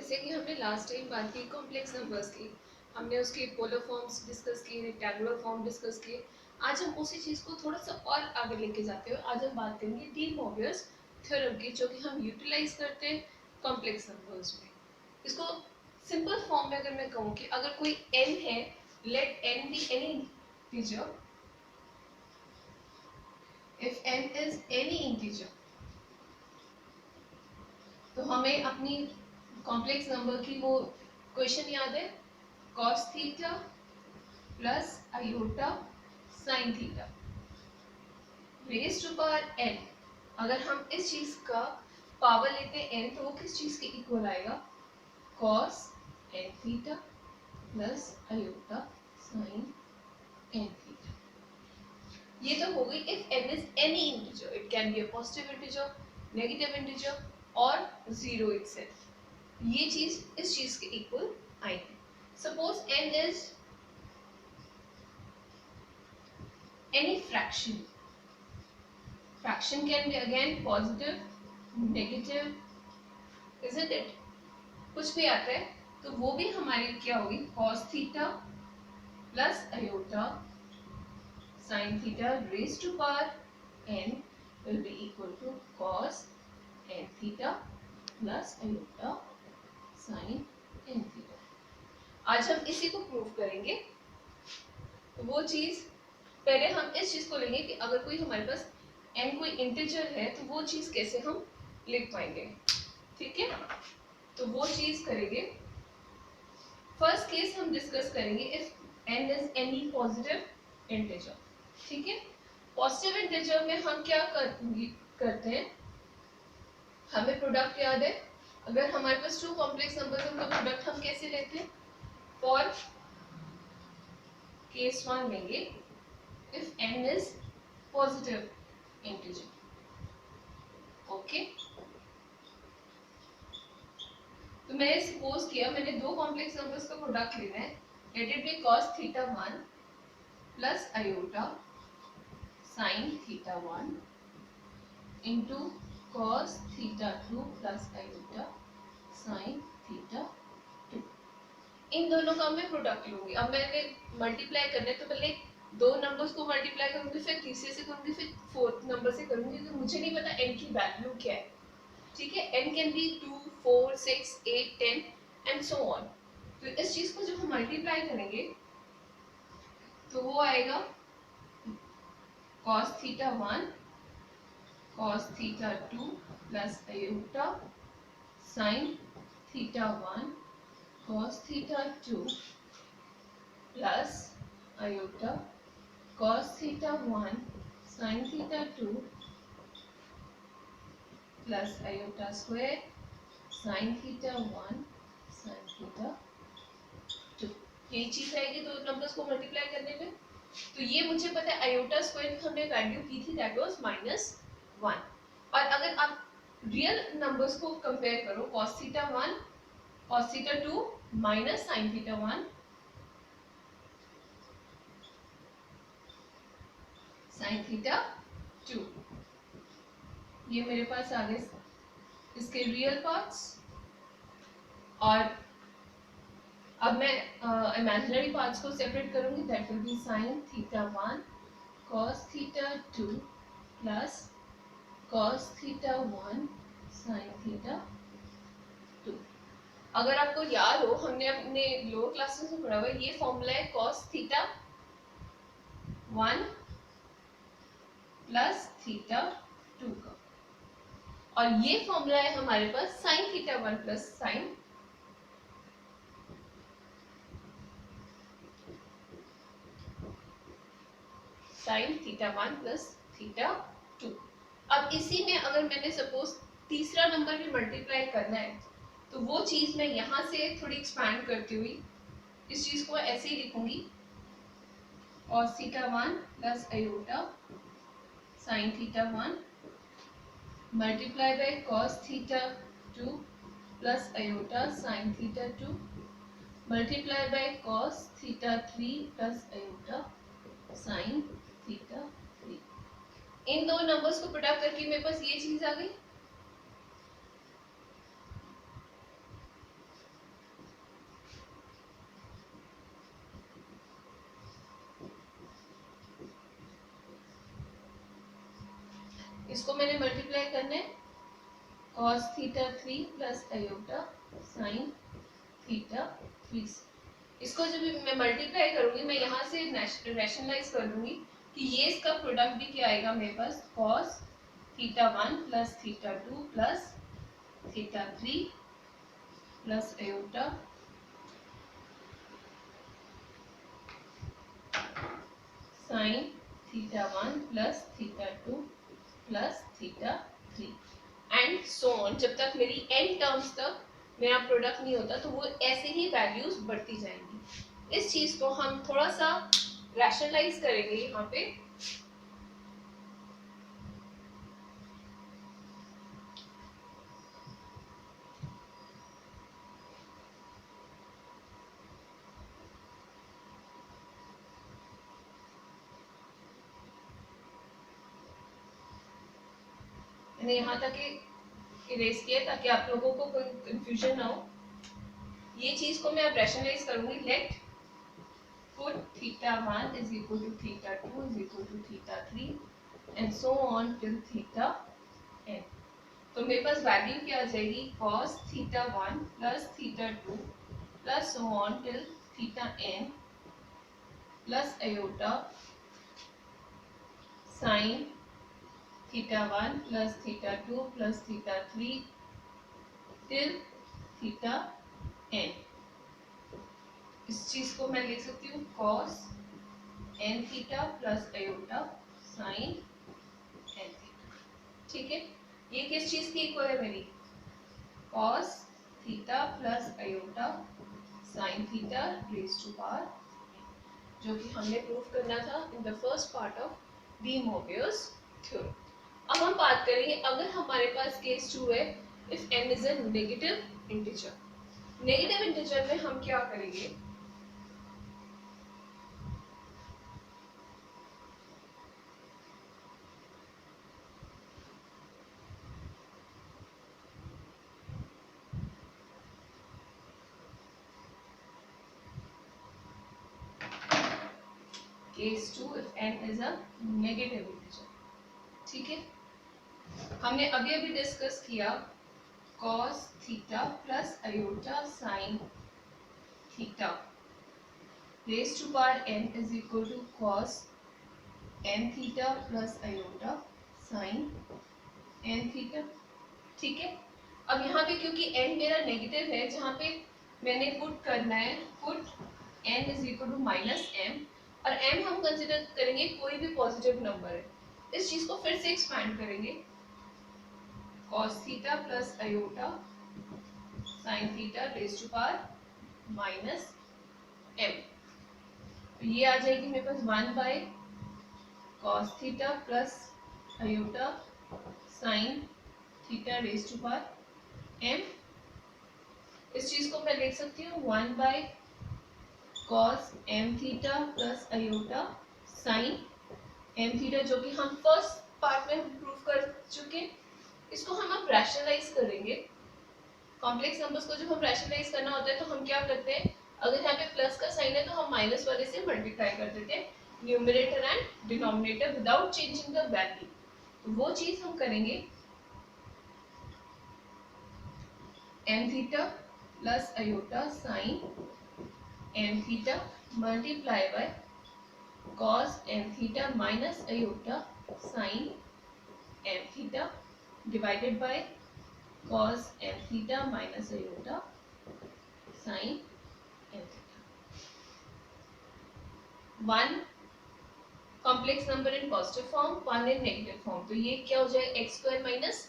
जैसे कि हमने लास्ट टाइम बात की कॉम्प्लेक्स नंबर्स की, हमने उसके पोलर फॉर्म्स डिस्कस किए, रेक्टेंगुलर फॉर्म डिस्कस किए। आज हम उसी चीज़ को थोड़ा सा और आगे लेके जाते हुए आज हम बात करेंगे डी मोवियस थ्योरम की, जो कि हम यूटिलाइज करते हैं कॉम्प्लेक्स नंबर्स में। इसको सिंपल फॉर्म में अगर मैं कहूँ कि अगर कोई n है, let n be any integer, if n is any integer, तो हमें अपनी कॉम्प्लेक्स नंबर की वो क्वेश्चन याद है, cos theta plus iota sine theta raise to power n। अगर हम इस चीज का पावर लेते हैं n, तो वो किस चीज के इक्वल आएगा, cos n theta plus iota sine n theta. ये तो हो गई if n is any integer, it can be a positive integer, negative integer और जीरो इटसेल्फ। ये चीज इस चीज के इक्वल आई है। Suppose n is any fraction. Fraction can be again positive, negative, isn't it? कुछ भी आता है तो वो भी हमारी क्या होगी, cos theta plus iota sin theta raised to power n will be equal to cos n theta plus iota sin n theta. आज हम इसी को प्रूव करेंगे। तो वो चीज पहले हम इस चीज को लेंगे कि अगर कोई हमारे पास n कोई इंटीजर है तो वो चीज कैसे हम लिख पाएंगे, ठीक है। तो वो चीज करेंगे, फर्स्ट केस हम डिस्कस करेंगे if n is any positive integer, ठीक है। पॉजिटिव इंटीजर में हम क्या करते हैं, हमें प्रोडक्ट याद है। अगर हमारे पास टू कॉम्प्लेक्स नंबर है, उनका प्रोडक्ट हम कैसे लेते हैं, फॉर केस वन लेंगे if n is positive integer, okay. तो मैंने सपोज किया मैंने दो कॉम्प्लेक्स नंबर्स का प्रोडक्ट लेना है, let it be cos theta 1 plus iota sin theta 1 into cos theta 2 plus iota sin theta 2। इन दोनों का मैं प्रोडक्ट लूंगी। अब मैंने मल्टीप्लाई करने तो पहले दो नंबर्स को मल्टीप्लाई करूंगी, फिर तीसरे से करूंगी, फिर फोर्थ नंबर से करूंगी, तो मुझे नहीं पता n की वैल्यू क्या है, ठीक है। n can be 2 4 6 8 10 and so on. तो इस चीज को जब हम मल्टीप्लाई करेंगे तो वो आएगा cos theta 1 cos theta 2 plus iota sin theta 1 cos theta 2 plus iota cos theta 1 sin theta 2 plus iota square sin theta 1 sin theta 2। यही चीज आएगी दो नंबर्स को मल्टीप्लाई करने में। तो ये मुझे पता है, आयोटा स्क्वायर की हमने वैल्यू की थी, दैट वाज -1। और अगर आप रियल नंबर्स को कंपेयर करो, cos theta 1 cos theta 2 minus sin theta 1 sin theta 2, ये मेरे पास आ गए इसके रियल पार्ट्स। और अब मैं इमेजिनरी पार्ट्स को सेपरेट करूंगी, that will be sin theta 1 cos theta 2 plus cos theta 1 sin theta 2। अगर आपको याद हो, हमने अपने लोअर क्लासेस में पढ़ा हुआ है, ये फॉर्मूला है cos थीटा 1 प्लस थीटा 2 का, और ये फॉर्मूला है हमारे पास sin theta 1 plus sin theta 1 plus theta 2। अब इसी में अगर मैंने सपोज तीसरा नंबर भी मल्टीप्लाई करना है, तो वो चीज मैं यहाँ से थोड़ी एक्सपैंड करती हुई इस चीज को ऐसे ही लिखूंगी, cos theta 1 plus iota sin theta 1 multiply by cos theta 2 plus iota sin theta 2 multiply by cos theta 3 plus iota sin theta 3। इन दो नंबर्स को प्रोडक्ट करके मेरे पास ये चीज आ गई। इसको मैंने मल्टीप्लाई करना है cos theta 3 plus iota sine theta 3। इसको जब मैं मल्टीप्लाई करूंगी मैं यहाँ से रैशनलाइज कर दूंगी कि ये इसका प्रोडक्ट भी क्या आएगा मेरे पास cos theta 1 plus theta 2 plus theta 3 plus iota sine theta 1 plus theta 2 plus theta 3 and so on, जब तक मेरी एन टर्म्स तक मेरा प्रोडक्ट नहीं होता तो वो ऐसे ही वैल्यूज बढ़ती जाएंगी। इस चीज को हम थोड़ा सा रैशनलाइज करेंगे यहाँ पे। मैंने यहाँ तक इरेज किया ताकि आप लोगों को कोई कंफ्यूजन ना हो। ये चीज को मैं अब रैशनलाइज करूंगी। Let put theta 1 is equal to theta 2 is equal to theta 3 and so on till theta n। तो मेरे पास वैल्यू क्या आ जाएगी cos theta 1 plus theta 2 plus so on till theta n plus iota sine theta 1 plus theta 2 plus theta 3 till theta n। इस चीज को मैं लिख सकती हूँ cos n theta plus iota sine n theta. ठीक है, ये किस चीज की इक्वल है मेरी cos theta plus iota sine theta raise to power, जो कि हमने प्रूव करना था in the first part of de Mobius theorem. अब हम बात करेंगे अगर हमारे पास केस 2 है if n is a negative integer. Negative integer में हम क्या करेंगे, case 2 if n is a negative integer. ठीक है, हमने अभी अभी डिस्कस किया cos theta plus iota sine theta raise to power n is equal to cos n theta plus iota sine n theta. ठीक है, अब यहाँ पे क्योंकि n मेरा नेगेटिव है, जहाँ पे मैंने पुट करना है put n is equal to minus m, और m हम कंसिडर करेंगे कोई भी पॉजिटिव नंबर है। इस चीज को फिर से एक्सपैंड करेंगे cos theta plus iota sine theta raise to power minus m। ये आ जाएगी मेरे पास 1 by cos theta plus iota sine theta raise to power m। इस चीज को मैं लिख सकती हूँ 1 by cos m theta plus iota sine m theta, जो कि हम फर्स्ट पार्ट में प्रूव कर चुके। इसको हम अब रैशनलाइज करेंगे। कॉम्प्लेक्स नंबर्स को जब हम रैशनलाइज करना होता है तो हम क्या करते हैं, अगर यहाँ पे प्लस का साइन है तो हम माइनस वाले से मल्टीप्लाई कर देते हैं numerator and denominator without changing the value. तो वो चीज हम करेंगे m theta plus iota sine m theta multiply by cos m theta minus iota sin m theta divided by cos m theta minus iota sin m theta। One complex number in positive form, one in negative form, तो ये क्या हो जाएगा X square minus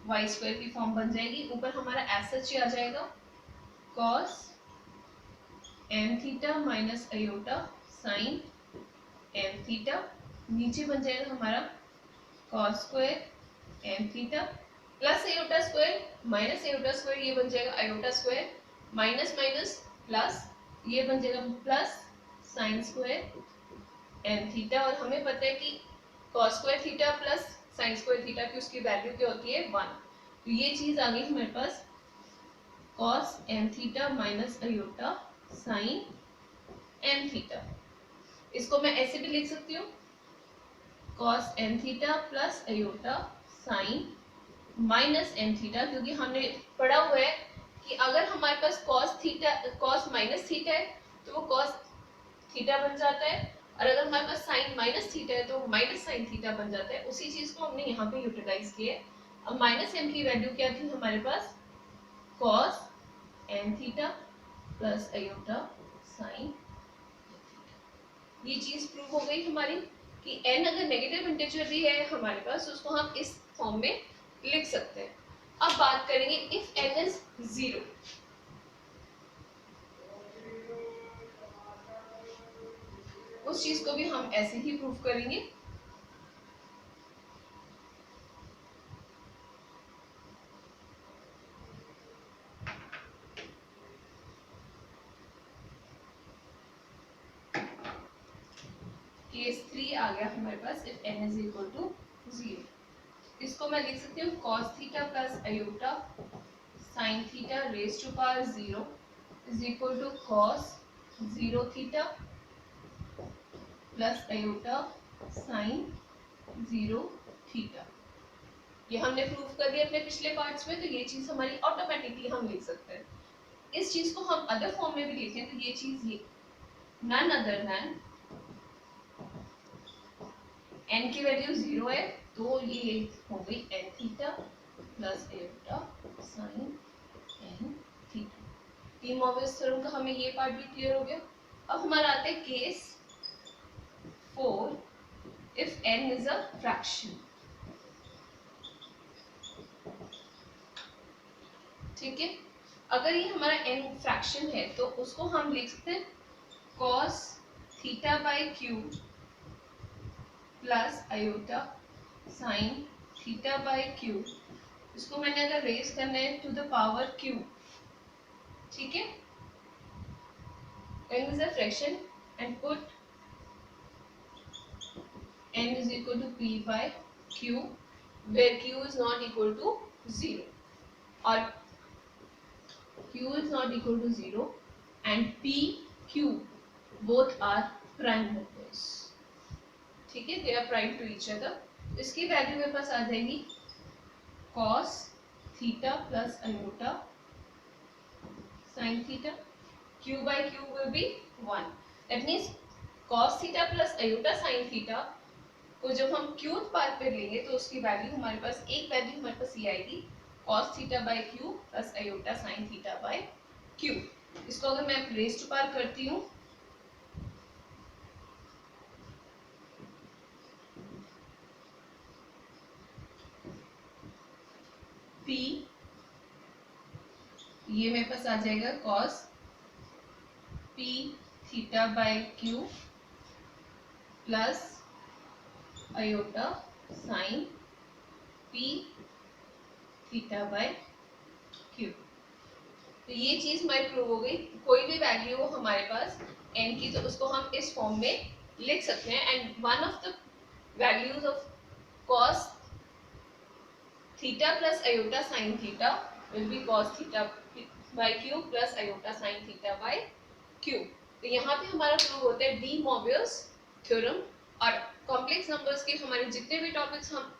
Y square की form बन जाएगी। ऊपर हमारा एज सच आ जाएगा cos m theta minus iota sin m theta, नीचे बन जाएगा हमारा cos square m theta plus iota square minus iota square, ये बन जाएगा iota square minus minus plus, ये बन जाएगा plus sine square m theta. और हमें पता है कि cos square theta plus sine square theta की उसकी वैल्यू क्या होती है 1। तो ये चीज आ गई हमारे पास cos m theta minus iota sine m theta. इसको मैं ऐसे भी लिख सकती हूँ cos m theta plus iota sine minus N theta, क्योंकि हमने पढ़ा हुआ है कि अगर हमारे पास कॉस माइनस थीटा है तो वो कॉस थीटा बन जाता है, और अगर हमारे पास साइन माइनस थीटा है तो माइनस साइन थीटा बन जाता है। उसी चीज को हमने यहाँ पे यूटिलाइज किया है। अब माइनस एम की वैल्यू क्या थी हमारे पास, cos n theta plus iota sine. ये चीज प्रूव हो गई हमारी कि n अगर नेगेटिव इंटीजर भी है हमारे पास, उसको हम इस फॉर्म में लिख सकते हैं। अब बात करेंगे इफ n इज 0, उस चीज को भी हम ऐसे ही प्रूव करेंगे। केस 3 आ गया हमारे पास, if n is equal to 0। इसको मैं लिख सकती हूँ cos theta plus iota sine theta raise to power 0 is equal to cos 0 theta plus iota sine 0 theta. ये हमने प्रूव कर दिया अपने पिछले पार्ट्स में, तो ये चीज हमारी ऑटोमेटिकली हम लिख सकते हैं। इस चीज को हम अदर फॉर्म में भी लिखें तो ये चीज ये नन अदर देन n की वैल्यू 0 है तो ये हो गई n theta plus iota sine n theta. De Moivre's theorem का हमें ये पार्ट भी क्लियर हो गया। अब हमारा आता है case 4, if n is a fraction. ठीक है, अगर ये हमारा n फ्रैक्शन है तो उसको हम लिख सकते हैं cos theta by Q plus iota sine theta by Q. इसको मैंने अगर रेज करना है टू द पावर क्यू, ठीक है, n is a fraction and put n is equal to p by q where q is not equal to 0 or q is not equal to 0 and p q both are prime numbers। ठीक है, they are prime to each other। इसकी value मेरे पास आ जाएगी cos theta plus iota sin theta, q by q will be 1। That means cos theta plus iota sin theta को जब हम क्यूथ part पे लेंगे तो उसकी वैल्यू हमारे पास एक वैल्यू हमारे पास ये आएगी cos theta by q plus iota sin theta by q। इसको अगर मैं रेज टू पावर करती हूँ p, ये मेरे पास आ जाएगा cos p theta by q plus iota sign p theta by q। तो ये चीज हमारी प्रूव हो गई। कोई भी वैल्यू हो हमारे पास n की तो उसको हम इस फॉर्म में लिख सकते हैं। And one of the values of cos theta plus iota sine theta will be cos theta by q plus iota sine theta by q। तो यहाँ पे हमारा प्रूव होता है डी मोवियस थ्योरम। और कॉम्प्लेक्स नंबर्स के हमारे जितने भी टॉपिक्स हम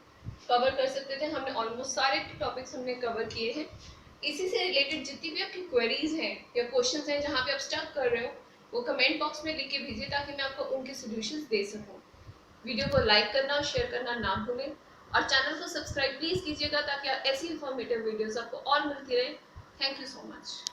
कवर कर सकते थे, हमने ऑलमोस्ट सारे टॉपिक्स हमने कवर किए हैं। इसी से रिलेटेड जितनी भी आपकी क्वेरीज हैं या क्वेश्चंस हैं जहाँ पे आप स्टक कर रहे हो, वो कमेंट बॉक्स में लिख के भेजिए ताकि मैं आपको उनके सॉल्यूशंस दे सकूं। वीडियो को लाइक करना और शेयर करना ना भूलें, और चैनल को सब्सक्राइब प्लीज कीजिएगा ताकि ऐसी इंफॉर्मेटिव वीडियोस आपको और मिलती रहे। Thank you so much.